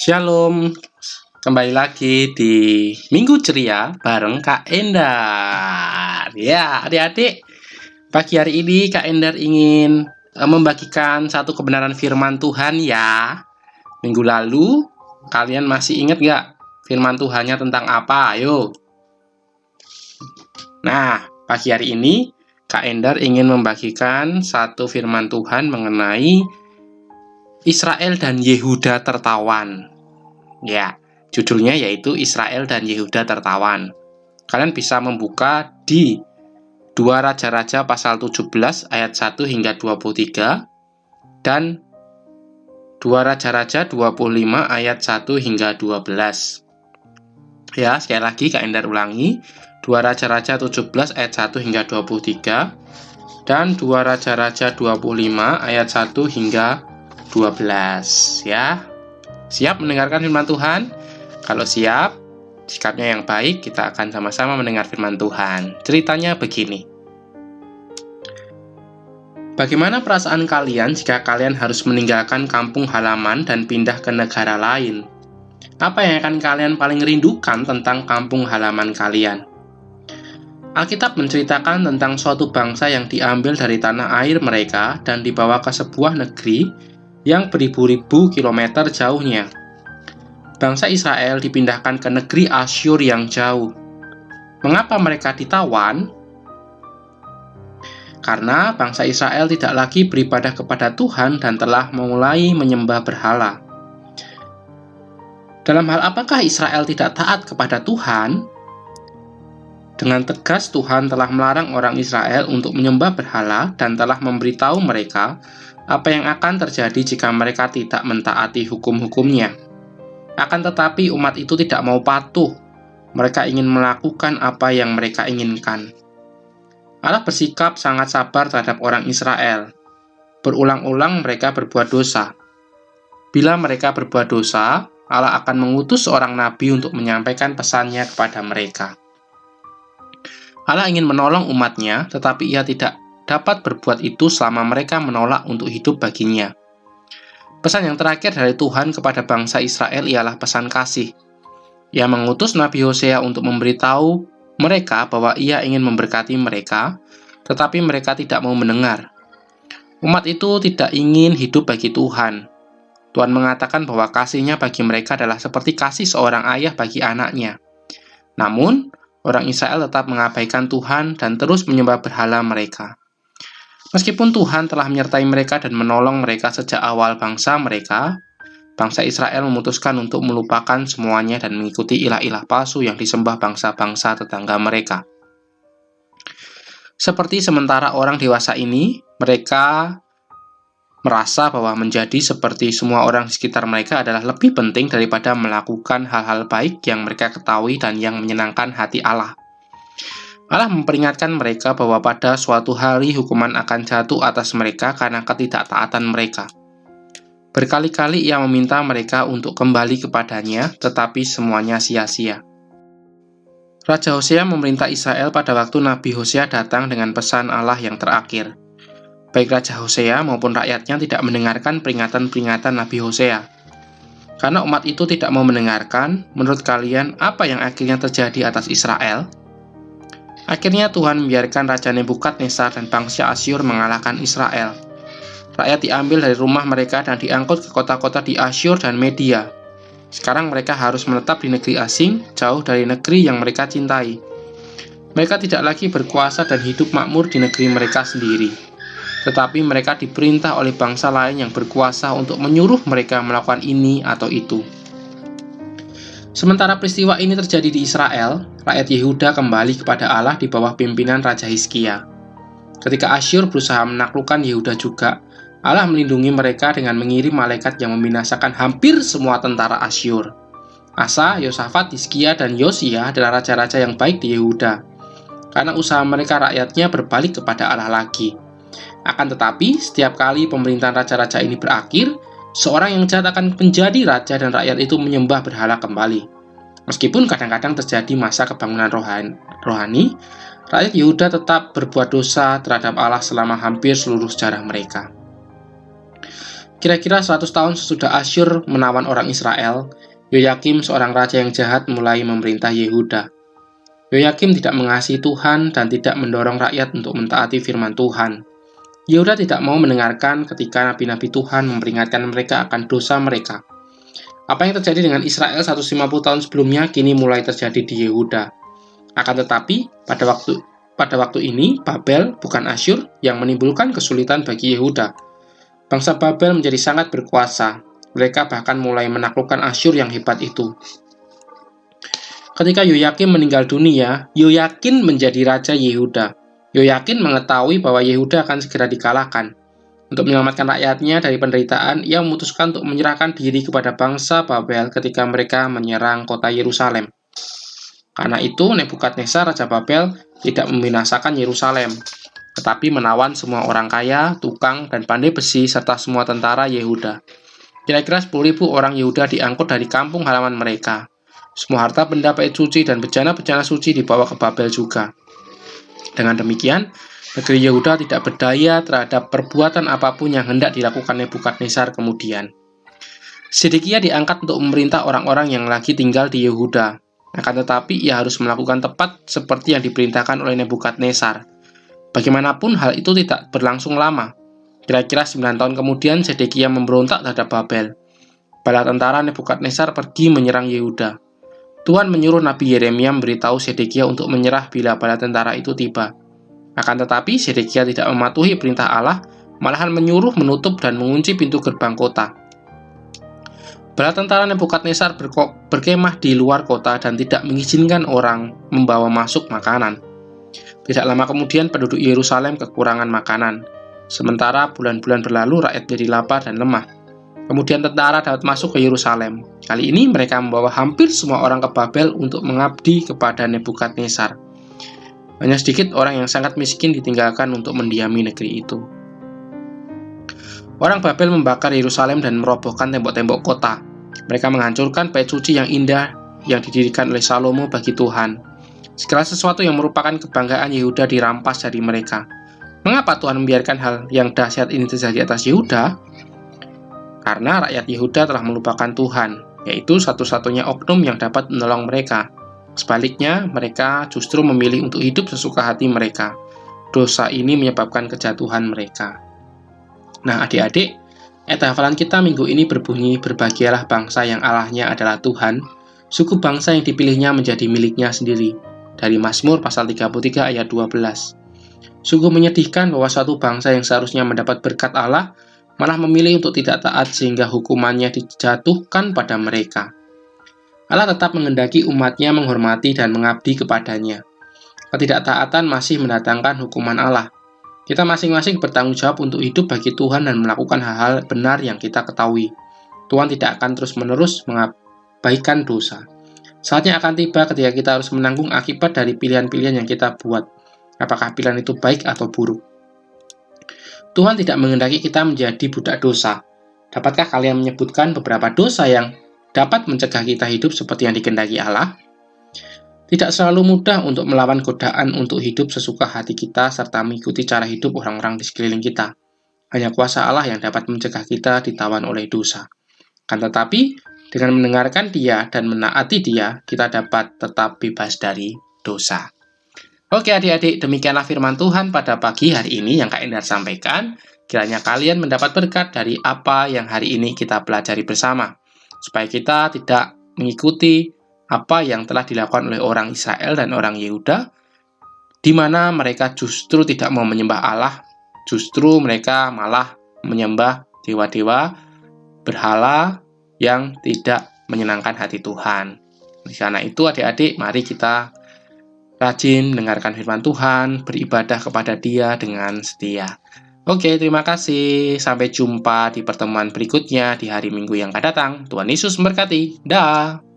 Shalom, kembali lagi di Minggu Ceria bareng Kak Endar. Ya, adik-adik, pagi hari ini Kak Endar ingin membagikan satu kebenaran firman Tuhan ya. Minggu lalu, kalian masih ingat gak firman Tuhannya tentang apa? Ayo. Nah, pagi hari ini Kak Endar ingin membagikan satu firman Tuhan mengenai Israel dan Yehuda tertawan. Ya, judulnya yaitu Israel dan Yehuda tertawan. Kalian bisa membuka di 2 Raja-Raja pasal 17 ayat 1 hingga 23 dan 2 Raja-Raja 25 ayat 1 hingga 12. Ya, sekali lagi Kak Endar ulangi. 2 Raja-Raja 17 ayat 1 hingga 23 dan 2 Raja-Raja 25 ayat 1 hingga 12 ya. Siap mendengarkan firman Tuhan? Kalau siap, sikapnya yang baik, kita akan sama-sama mendengar firman Tuhan. Ceritanya begini. Bagaimana perasaan kalian jika kalian harus meninggalkan kampung halaman dan pindah ke negara lain? Apa yang akan kalian paling rindukan tentang kampung halaman kalian? Alkitab menceritakan tentang suatu bangsa yang diambil dari tanah air mereka dan dibawa ke sebuah negeri yang beribu-ribu kilometer jauhnya. Bangsa Israel dipindahkan ke negeri Asyur yang jauh. Mengapa mereka ditawan? Karena bangsa Israel tidak lagi beribadah kepada Tuhan dan telah memulai menyembah berhala. Dalam hal apakah Israel tidak taat kepada Tuhan? Dengan tegas Tuhan telah melarang orang Israel untuk menyembah berhala dan telah memberitahu mereka apa yang akan terjadi jika mereka tidak mentaati hukum-hukumnya. Akan tetapi umat itu tidak mau patuh. Mereka ingin melakukan apa yang mereka inginkan. Allah bersikap sangat sabar terhadap orang Israel. Berulang-ulang mereka berbuat dosa. Bila mereka berbuat dosa, Allah akan mengutus seorang nabi untuk menyampaikan pesannya kepada mereka. Allah ingin menolong umatnya, tetapi ia tidak dapat berbuat itu selama mereka menolak untuk hidup baginya. Pesan yang terakhir dari Tuhan kepada bangsa Israel ialah pesan kasih. Ia mengutus Nabi Hosea untuk memberitahu mereka bahwa ia ingin memberkati mereka, tetapi mereka tidak mau mendengar. Umat itu tidak ingin hidup bagi Tuhan. Tuhan mengatakan bahwa kasih-Nya bagi mereka adalah seperti kasih seorang ayah bagi anaknya. Namun, orang Israel tetap mengabaikan Tuhan dan terus menyembah berhala mereka. Meskipun Tuhan telah menyertai mereka dan menolong mereka sejak awal bangsa mereka, bangsa Israel memutuskan untuk melupakan semuanya dan mengikuti ilah-ilah palsu yang disembah bangsa-bangsa tetangga mereka. Seperti sementara orang dewasa ini, mereka merasa bahwa menjadi seperti semua orang di sekitar mereka adalah lebih penting daripada melakukan hal-hal baik yang mereka ketahui dan yang menyenangkan hati Allah. Allah memperingatkan mereka bahwa pada suatu hari hukuman akan jatuh atas mereka karena ketidaktaatan mereka. Berkali-kali ia meminta mereka untuk kembali kepadanya, tetapi semuanya sia-sia. Raja Hosea memerintah Israel pada waktu Nabi Hosea datang dengan pesan Allah yang terakhir. Baik Raja Hosea maupun rakyatnya tidak mendengarkan peringatan-peringatan Nabi Hosea. Karena umat itu tidak mau mendengarkan, menurut kalian apa yang akhirnya terjadi atas Israel? Akhirnya Tuhan membiarkan Raja Nebukadnezar dan bangsa Asyur mengalahkan Israel. Rakyat diambil dari rumah mereka dan diangkut ke kota-kota di Asyur dan Media. Sekarang mereka harus menetap di negeri asing, jauh dari negeri yang mereka cintai. Mereka tidak lagi berkuasa dan hidup makmur di negeri mereka sendiri. Tetapi mereka diperintah oleh bangsa lain yang berkuasa untuk menyuruh mereka melakukan ini atau itu. Sementara peristiwa ini terjadi di Israel, rakyat Yehuda kembali kepada Allah di bawah pimpinan Raja Hizkia. Ketika Asyur berusaha menaklukkan Yehuda juga, Allah melindungi mereka dengan mengirim malaikat yang membinasakan hampir semua tentara Asyur. Asa, Yosafat, Hizkia, dan Yosia adalah raja-raja yang baik di Yehuda, karena usaha mereka rakyatnya berbalik kepada Allah lagi. Akan tetapi, setiap kali pemerintahan raja-raja ini berakhir, seorang yang jahat akan menjadi raja dan rakyat itu menyembah berhala kembali. Meskipun kadang-kadang terjadi masa kebangunan rohani, rakyat Yehuda tetap berbuat dosa terhadap Allah selama hampir seluruh sejarah mereka. Kira-kira 100 tahun sesudah Asyur menawan orang Israel, Yoyakim, seorang raja yang jahat, mulai memerintah Yehuda. Yoyakim tidak mengasihi Tuhan dan tidak mendorong rakyat untuk mentaati firman Tuhan. Yehuda tidak mau mendengarkan ketika nabi-nabi Tuhan memperingatkan mereka akan dosa mereka. Apa yang terjadi dengan Israel 150 tahun sebelumnya kini mulai terjadi di Yehuda. Akan tetapi, pada waktu ini, Babel, bukan Asyur, yang menimbulkan kesulitan bagi Yehuda. Bangsa Babel menjadi sangat berkuasa. Mereka bahkan mulai menaklukkan Asyur yang hebat itu. Ketika Yoyakim meninggal dunia, Yoyakin menjadi raja Yehuda. Yoyakin mengetahui bahwa Yehuda akan segera dikalahkan. Untuk menyelamatkan rakyatnya dari penderitaan, ia memutuskan untuk menyerahkan diri kepada bangsa Babel ketika mereka menyerang kota Yerusalem. Karena itu, Nebukadnezar, raja Babel, tidak membinasakan Yerusalem, tetapi menawan semua orang kaya, tukang, dan pandai besi, serta semua tentara Yehuda. Kira-kira 10.000 orang Yehuda diangkut dari kampung halaman mereka. Semua harta benda bait suci dan bejana-bejana suci dibawa ke Babel juga. Dengan demikian, negeri Yehuda tidak berdaya terhadap perbuatan apapun yang hendak dilakukan Nebukadnezar kemudian. Sedekia diangkat untuk memerintah orang-orang yang lagi tinggal di Yehuda. Akan tetapi, ia harus melakukan tepat seperti yang diperintahkan oleh Nebukadnezar. Bagaimanapun, hal itu tidak berlangsung lama. Kira-kira 9 tahun kemudian, Sedekia memberontak terhadap Babel. Bala tentara Nebukadnezar pergi menyerang Yehuda. Tuhan menyuruh Nabi Yeremia memberitahu Sedekia untuk menyerah bila bala tentara itu tiba. Akan tetapi, Sedekia tidak mematuhi perintah Allah, malahan menyuruh menutup dan mengunci pintu gerbang kota. Bala tentara Nebukadnezar berkemah di luar kota dan tidak mengizinkan orang membawa masuk makanan. Tidak lama kemudian penduduk Yerusalem kekurangan makanan. Sementara bulan-bulan berlalu, rakyat menjadi lapar dan lemah. Kemudian tentara dapat masuk ke Yerusalem. Kali ini mereka membawa hampir semua orang ke Babel untuk mengabdi kepada Nebukadnezar. Hanya sedikit orang yang sangat miskin ditinggalkan untuk mendiami negeri itu. Orang Babel membakar Yerusalem dan merobohkan tembok-tembok kota. Mereka menghancurkan bait suci yang indah yang didirikan oleh Salomo bagi Tuhan. Segala sesuatu yang merupakan kebanggaan Yehuda dirampas dari mereka. Mengapa Tuhan membiarkan hal yang dahsyat ini terjadi atas Yehuda? Karena rakyat Yehuda telah melupakan Tuhan, yaitu satu-satunya oknum yang dapat menolong mereka. Sebaliknya, mereka justru memilih untuk hidup sesuka hati mereka. Dosa ini menyebabkan kejatuhan mereka. Nah, adik-adik, ayat hafalan kita minggu ini berbunyi, "Berbahagialah bangsa yang Allahnya adalah Tuhan, suku bangsa yang dipilihnya menjadi miliknya sendiri." Dari Mazmur pasal 33 ayat 12. Sungguh menyedihkan bahwa suatu bangsa yang seharusnya mendapat berkat Allah malah memilih untuk tidak taat sehingga hukumannya dijatuhkan pada mereka. Allah tetap menghendaki umatnya menghormati dan mengabdi kepadanya. Ketidaktaatan masih mendatangkan hukuman Allah. Kita masing-masing bertanggung jawab untuk hidup bagi Tuhan dan melakukan hal-hal benar yang kita ketahui. Tuhan tidak akan terus-menerus mengabaikan dosa. Saatnya akan tiba ketika kita harus menanggung akibat dari pilihan-pilihan yang kita buat. Apakah pilihan itu baik atau buruk? Tuhan tidak menghendaki kita menjadi budak dosa. Dapatkah kalian menyebutkan beberapa dosa yang dapat mencegah kita hidup seperti yang dikehendaki Allah? Tidak selalu mudah untuk melawan godaan untuk hidup sesuka hati kita serta mengikuti cara hidup orang-orang di sekeliling kita. Hanya kuasa Allah yang dapat mencegah kita ditawan oleh dosa. Kan tetapi, dengan mendengarkan Dia dan menaati Dia, kita dapat tetap bebas dari dosa. Oke adik-adik, demikianlah firman Tuhan pada pagi hari ini yang Kak Endar sampaikan. Kiranya kalian mendapat berkat dari apa yang hari ini kita pelajari bersama. Supaya kita tidak mengikuti apa yang telah dilakukan oleh orang Israel dan orang Yehuda, di mana mereka justru tidak mau menyembah Allah, justru mereka malah menyembah dewa-dewa berhala yang tidak menyenangkan hati Tuhan. Karena itu adik-adik, mari kita rajin mendengarkan firman Tuhan, beribadah kepada Dia dengan setia. Oke, terima kasih. Sampai jumpa di pertemuan berikutnya di hari Minggu yang akan datang. Tuhan Yesus memberkati. Dah.